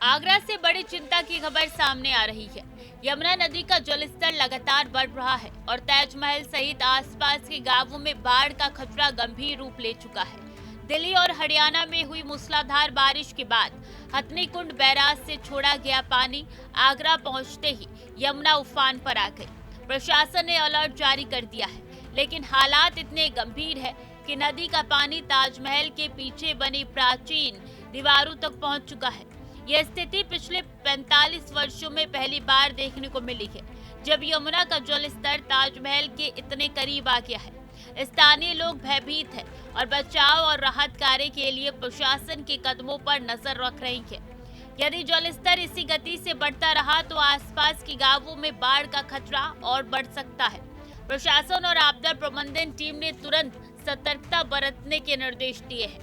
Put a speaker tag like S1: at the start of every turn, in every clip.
S1: आगरा से बड़ी चिंता की खबर सामने आ रही है। यमुना नदी का जलस्तर लगातार बढ़ रहा है और ताजमहल सहित आसपास के गांवों में बाढ़ का खतरा गंभीर रूप ले चुका है। दिल्ली और हरियाणा में हुई मूसलाधार बारिश के बाद हथनीकुंड बैराज से छोड़ा गया पानी आगरा पहुंचते ही यमुना उफान पर आ गई। प्रशासन ने अलर्ट जारी कर दिया है, लेकिन हालात इतने गंभीर है कि नदी का पानी ताजमहल के पीछे बनी प्राचीन दीवारों तक पहुंच चुका है। यह स्थिति पिछले 45 वर्षों में पहली बार देखने को मिली है, जब यमुना का जलस्तर ताजमहल के इतने करीब आ गया है। स्थानीय लोग भयभीत हैं और बचाव और राहत कार्य के लिए प्रशासन के कदमों पर नजर रख रही है। यदि जलस्तर इसी गति से बढ़ता रहा तो आसपास के गांवों में बाढ़ का खतरा और बढ़ सकता है। प्रशासन और आपदा प्रबंधन टीम ने तुरंत सतर्कता बरतने के निर्देश दिए हैं।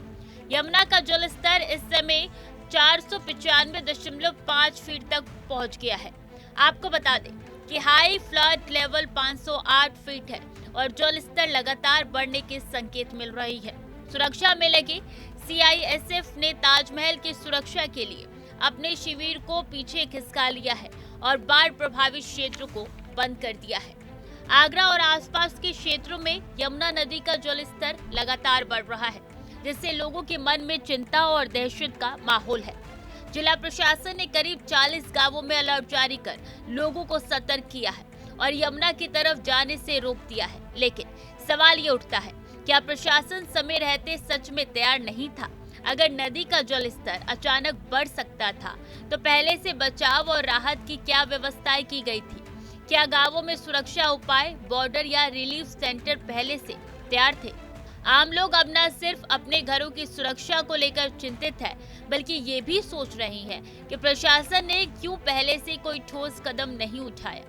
S1: यमुना का जलस्तर इस समय 495.5 फीट तक पहुंच गया है। आपको बता दें कि हाई फ्लड लेवल 508 फीट है और जल स्तर लगातार बढ़ने के संकेत मिल रही है। सुरक्षा में लगे CISF ने ताजमहल की सुरक्षा के लिए अपने शिविर को पीछे खिसका लिया है और बाढ़ प्रभावित क्षेत्रों को बंद कर दिया है। आगरा और आसपास के क्षेत्रों में यमुना नदी का जल स्तर लगातार बढ़ रहा है, जिससे लोगों के मन में चिंता और दहशत का माहौल है। जिला प्रशासन ने करीब 40 गांवों में अलर्ट जारी कर लोगों को सतर्क किया है और यमुना की तरफ जाने से रोक दिया है। लेकिन सवाल ये उठता है, क्या प्रशासन समय रहते सच में तैयार नहीं था? अगर नदी का जल स्तर अचानक बढ़ सकता था तो पहले से बचाव और राहत की क्या व्यवस्थाएं की गई थी? क्या गांवों में सुरक्षा उपाय, बॉर्डर या रिलीफ सेंटर पहले से तैयार थे? आम लोग अब न सिर्फ अपने घरों की सुरक्षा को लेकर चिंतित है, बल्कि ये भी सोच रहे हैं कि प्रशासन ने क्यों पहले से कोई ठोस कदम नहीं उठाया।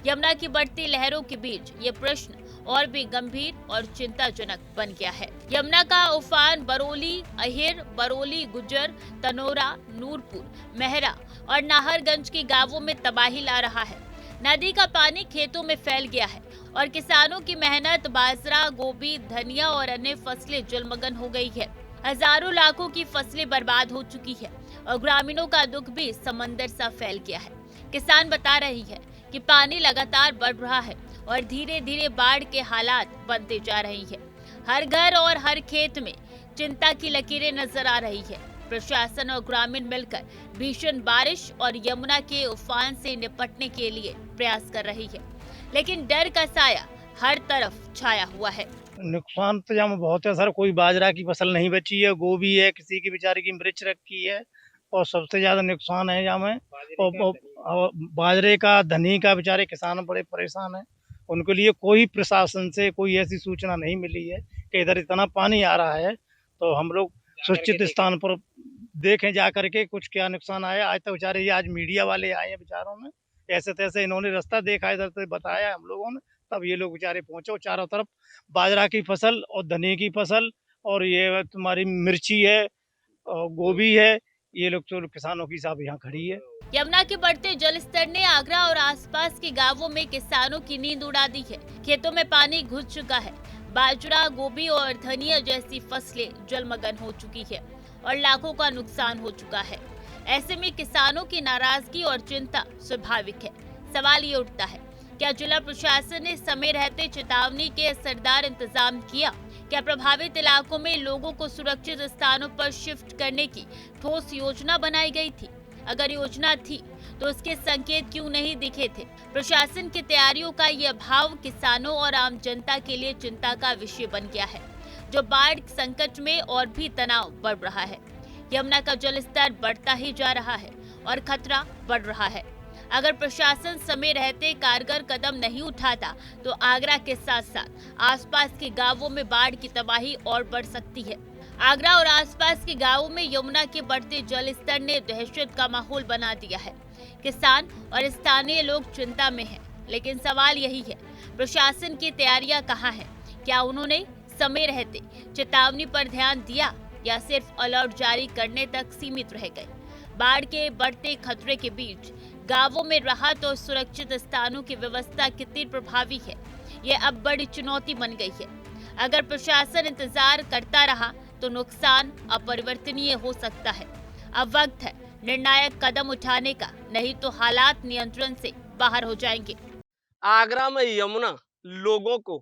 S1: यमुना की बढ़ती लहरों के बीच ये प्रश्न और भी गंभीर और चिंताजनक बन गया है। यमुना का उफान बरौली, अहिर, बरौली, गुज्जर, तनोरा, नूरपुर, मेहरा और नाहरगंज के गांवों में तबाही ला रहा है। नदी का पानी खेतों में फैल गया है और किसानों की मेहनत, बाजरा, गोभी, धनिया और अन्य फसलें जलमग्न हो गई है। हजारों लाखों की फसलें बर्बाद हो चुकी है और ग्रामीणों का दुख भी समंदर सा फैल गया है। किसान बता रही है कि पानी लगातार बढ़ रहा है और धीरे धीरे बाढ़ के हालात बनते जा रही है। हर घर और हर खेत में चिंता की लकीरें नजर आ रही है। प्रशासन और ग्रामीण मिलकर भीषण बारिश और यमुना के उफान से निपटने के लिए प्रयास कर रही है, लेकिन डर का साया हर तरफ छाया हुआ है।
S2: नुकसान तो यहाँ बहुत है सर। कोई बाजरा की फसल नहीं बची है, गोभी है, किसी की बेचारे की मिर्च रखी है और सबसे ज्यादा नुकसान है यहाँ में और बाजरे का, धनी का। बेचारे किसान बड़े परेशान हैं। उनके लिए कोई प्रशासन से कोई ऐसी सूचना नहीं मिली है कि इधर इतना पानी आ रहा है, तो हम लोग सुरक्षित स्थान पर देखें जा करके कुछ क्या नुकसान आया। आज तक बेचारे ये आज मीडिया वाले आए हैं, बेचारों ने ऐसे तैसे इन्होंने रास्ता देखा, इधर से बताया हम लोगों ने, तब ये लोग बेचारे पहुंचे। चारों तरफ बाजरा की फसल और धनिया की फसल और ये तुम्हारी मिर्ची है और गोभी है। ये लोग तो किसानों की साहब यहाँ खड़ी है।
S1: यमुना के बढ़ते जल स्तर ने आगरा और आसपास के गांवों में किसानों की नींद उड़ा दी है। खेतों में पानी घुस चुका है। बाजरा, गोभी और धनिया जैसी फसलें जलमग्न हो चुकी है और लाखों का नुकसान हो चुका है। ऐसे में किसानों की नाराजगी और चिंता स्वाभाविक है। सवाल ये उठता है, क्या जिला प्रशासन ने समय रहते चेतावनी के असरदार इंतजाम किया? क्या प्रभावित इलाकों में लोगों को सुरक्षित स्थानों पर शिफ्ट करने की ठोस योजना बनाई गई थी? अगर योजना थी तो उसके संकेत क्यों नहीं दिखे थे? प्रशासन की तैयारियों का ये अभाव किसानों और आम जनता के लिए चिंता का विषय बन गया है, जो बाढ़ संकट में और भी तनाव बढ़ रहा है। यमुना का जलस्तर बढ़ता ही जा रहा है और खतरा बढ़ रहा है। अगर प्रशासन समय रहते कारगर कदम नहीं उठाता तो आगरा के साथ साथ आसपास के गांवों में बाढ़ की तबाही और बढ़ सकती है। आगरा और आसपास के गांवों में यमुना के बढ़ते जल स्तर ने दहशत का माहौल बना दिया है। किसान और स्थानीय लोग चिंता में हैं, लेकिन सवाल यही है, प्रशासन की तैयारियां कहाँ हैं? क्या उन्होंने समय रहते चेतावनी पर ध्यान दिया या सिर्फ अलर्ट जारी करने तक सीमित रह गए? बाढ़ के बढ़ते खतरे के बीच गांवों में राहत और सुरक्षित स्थानों की व्यवस्था कितनी प्रभावी है, ये अब बड़ी चुनौती बन गई है। अगर प्रशासन इंतजार करता रहा तो नुकसान अपरिवर्तनीय हो सकता है। अब वक्त है निर्णायक कदम उठाने का, नहीं तो हालात नियंत्रण से बाहर हो जाएंगे।
S3: आगरा में यमुना लोगों को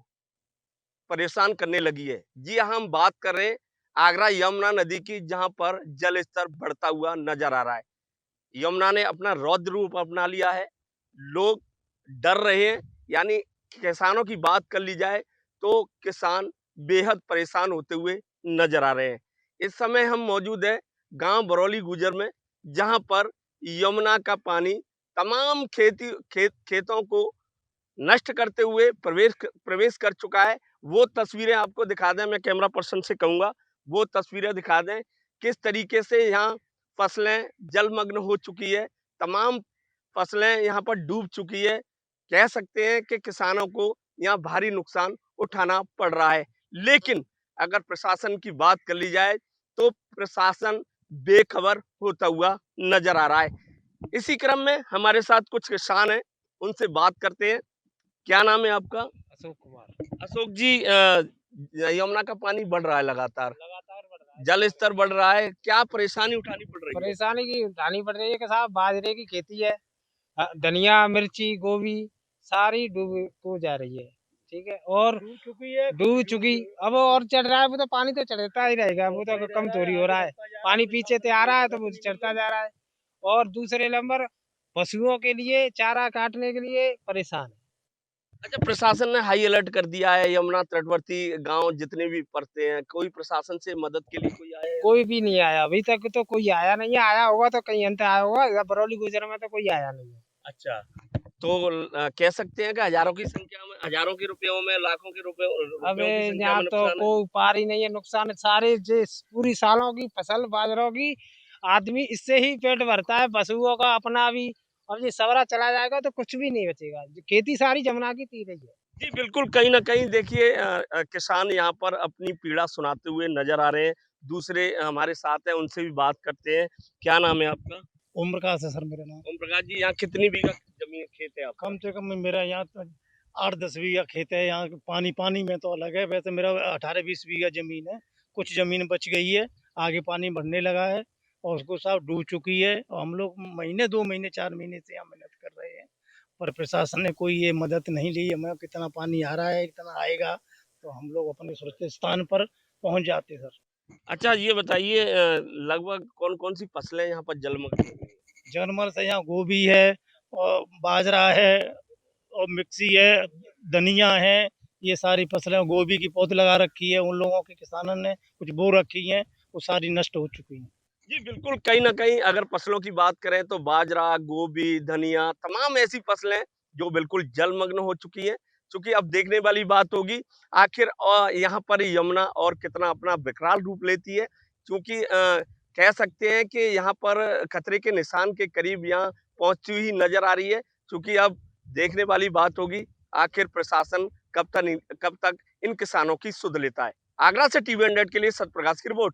S3: परेशान करने लगी है। जी हाँ, हम बात कर रहे हैं आगरा यमुना नदी की, जहां पर जल स्तर बढ़ता हुआ नजर आ रहा है। यमुना ने अपना रौद्र रूप अपना लिया है। लोग डर रहे हैं। यानी किसानों की बात कर ली जाए तो किसान बेहद परेशान होते हुए नजर आ रहे हैं। इस समय हम मौजूद है गांव बरौली गुजर में, जहां पर यमुना का पानी तमाम खेतों को नष्ट करते हुए प्रवेश कर चुका है। वो तस्वीरें आपको दिखा दें, मैं कैमरा पर्सन से कहूंगा वो तस्वीरें दिखा दें किस तरीके से यहाँ फसलें जलमग्न हो चुकी है। तमाम फसलें यहाँ पर डूब चुकी है। कह सकते हैं कि किसानों को यहाँ भारी नुकसान उठाना पड़ रहा है। लेकिन अगर प्रशासन की बात कर ली जाए तो प्रशासन बेखबर होता हुआ नजर आ रहा है। इसी क्रम में हमारे साथ कुछ किसान हैं, उनसे बात करते हैं। क्या नाम है आपका?
S4: अशोक कुमार।
S3: अशोक जी, यमुना का पानी बढ़ रहा है लगातार,
S4: लगातार बढ़ रहा है।
S3: जल स्तर बढ़ रहा है, क्या परेशानी उठानी पड़ रही है?
S4: परेशानी की उठानी पड़ रही है कि साहब बाजरे की खेती है, धनिया, मिर्ची, गोभी सारी डूब जा रही है। ठीक है, और डूब चुकी। अब और चढ़ रहा है, वो तो पानी तो चढ़ता ही रहेगा, वो तो कम थोड़ी हो रहा है। पानी पीछे से आ रहा है तो वो चढ़ता जा रहा है। और दूसरे नंबर पशुओं के लिए चारा काटने के लिए परेशान है।
S3: अच्छा, प्रशासन ने हाई अलर्ट कर दिया है। यमुना तटवर्ती गांव जितने भी पड़ते हैं, कोई प्रशासन से मदद के लिए कोई आया है?
S4: कोई भी नहीं आया अभी तक, तो कोई आया नहीं है। आया होगा तो कहीं अंत आया होगा, इधर बरौली गुजर में तो कोई आया नहीं है।
S3: अच्छा, तो कह सकते हैं कि हजारों की संख्या में, हजारों के रुपयों में, लाखों के
S4: अब
S3: रुपयों की संख्या
S4: यहाँ
S3: में
S4: तो
S3: नुकसान है।
S4: कोई पार ही नहीं है। नुकसान सारे पूरी सालों की फसल बाजरों की, आदमी इससे ही पेट भरता है, पशुओं का अपना भी। अब ये सवरा चला जाएगा तो कुछ भी नहीं बचेगा। खेती सारी जमुना की तीर रही है।
S3: जी बिल्कुल, कहीं न कहीं देखिए किसान यहाँ पर अपनी पीड़ा सुनाते हुए नज़र आ रहे हैं। दूसरे हमारे साथ हैं, उनसे भी बात करते हैं। क्या नाम है आपका?
S2: ओम प्रकाश है सर मेरा नाम।
S3: ओम प्रकाश जी, यहाँ कितनी बीघा ज़मीन खेत है आपका?
S2: कम से कम मेरा यहाँ तो 8-10 बीघा खेत है। यहाँ पानी पानी में तो अलग है, वैसे मेरा 18-20 बीघा ज़मीन है। कुछ ज़मीन बच गई है, आगे पानी बढ़ने लगा है और उसको सब डूब चुकी है। और हम लोग महीने 2 महीने 4 महीने से यहाँ मेहनत कर रहे हैं, पर प्रशासन ने कोई ये मदद नहीं ली। हमें कितना पानी आ रहा है, कितना आएगा, तो हम लोग अपने सुरक्षित स्थान पर पहुँच जाते सर।
S3: अच्छा, ये बताइए लगभग कौन-कौन सी फसलें यहाँ पर जलमग्न हो गई हैं?
S2: जनमल से यहाँ गोभी है और बाजरा है और मिक्सी है, धनिया है, ये सारी फसलें। गोभी की पौध लगा रखी है उन लोगों के, किसानों ने कुछ बो रखी हैं, वो सारी नष्ट हो चुकी हैं।
S3: जी बिल्कुल, कहीं न कहीं अगर फसलों की बात करें तो बाजरा, गोभी, धनिया तमाम ऐसी फसलें जो बिल्कुल जलमग्न हो चुकी हैं। चूँकि अब देखने वाली बात होगी आखिर यहाँ पर यमुना और कितना अपना विकराल रूप लेती है। क्योंकि कह सकते हैं कि यहाँ पर खतरे के निशान के करीब यहाँ पहुँचती हुई नज़र आ रही है। चूँकि अब देखने वाली बात होगी आखिर प्रशासन कब तक इन किसानों की सुध लेता है। आगरा से टीवी 100 के लिए सत्यप्रकाश की रिपोर्ट।